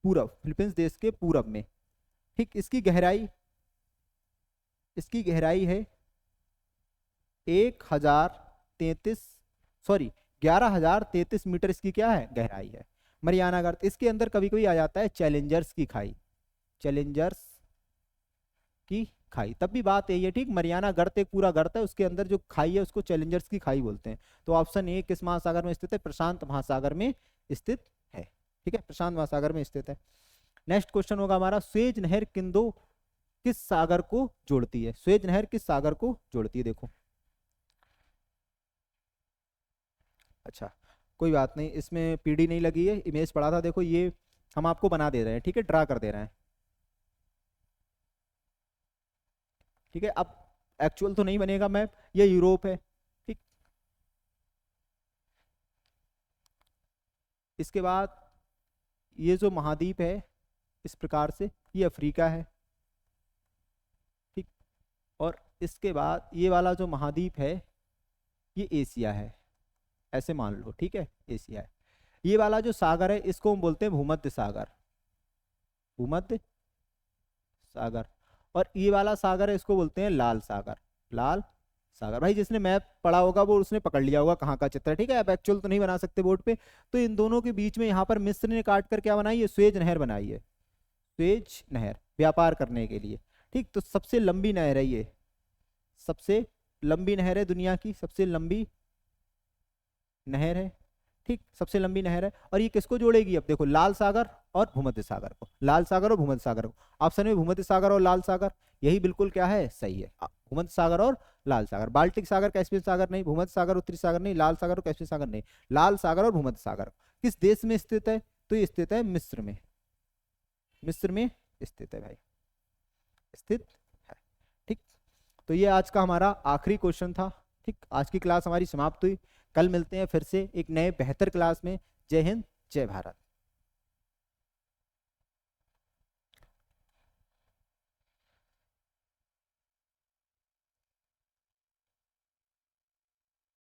पूरब, फिलीपींस देश के पूरब में। ठीक, इसकी गहराई है 11,033 मीटर इसकी क्या है? गहराई है। मरियाना गर्त, इसके अंदर कभी कभी आ जाता है चैलेंजर्स की खाई, चैलेंजर्स की खाई, तब भी बात यही है। ठीक, मरियाना गर्त एक पूरा गर्त है, उसके अंदर जो खाई है उसको चैलेंजर्स की खाई बोलते हैं। तो ऑप्शन ए किस महासागर में स्थित है? प्रशांत महासागर में स्थित है। ठीक है, प्रशांत महासागर में स्थित है। नेक्स्ट क्वेश्चन होगा हमारा, स्वेज नहर किस सागर को जोड़ती है? स्वेज नहर किस सागर को जोड़ती है? देखो, अच्छा कोई बात नहीं, इसमें पीडी नहीं लगी है, इमेज पड़ा था। देखो ये हम आपको बना दे रहे हैं, ठीक है, ड्रा कर दे रहे हैं। ठीक है, अब एक्चुअल तो नहीं बनेगा मैप, ये यूरोप है। ठीक, इसके बाद ये जो महाद्वीप है इस प्रकार से, ये अफ्रीका है। ठीक, और इसके बाद ये वाला जो महाद्वीप है ये एशिया है, ऐसे मान लो। ठीक है, एशिया है। ये वाला जो सागर है इसको हम बोलते हैं भूमध्य सागर, भूमध्य सागर। और ये वाला सागर है इसको बोलते हैं लाल सागर, लाल सागर। भाई जिसने मैप पढ़ा होगा वो उसने पकड़ लिया होगा कहाँ का चित्र है। ठीक है, अब एक्चुअल तो नहीं बना सकते बोर्ड पे, तो इन दोनों के बीच में यहाँ पर मिस्र ने काट कर क्या बनाई है? स्वेज नहर बनाई है, स्वेज नहर, व्यापार करने के लिए। ठीक, तो सबसे लंबी नहर है ये, सबसे लंबी नहर है, दुनिया की सबसे लंबी नहर है। ठीक, सबसे लंबी नहर है। और ये किसको जोड़ेगी? अब देखो, लाल सागर और भूमध्य सागर को, लाल सागर और भूमध्य सागर को। ऑप्शन में भूमध्य सागर और लाल सागर, यही बिल्कुल क्या है? सही है, भूमध्य सागर और लाल सागर। बाल्टिक सागर, कैस्पियन सागर नहीं, भूमध्य सागर, उत्तरी सागर नहीं, लाल सागर और कैस्पियन सागर नहीं, लाल सागर और भूमध्य सागर। किस देश में स्थित है? तो ये स्थित है मिस्र में, मिस्र में स्थित है भाई, स्थित है। ठीक, तो ये आज का हमारा आखिरी क्वेश्चन था। ठीक, आज की क्लास हमारी समाप्त हुई। कल मिलते हैं फिर से एक नए बेहतर क्लास में। जय हिंद, जय भारत।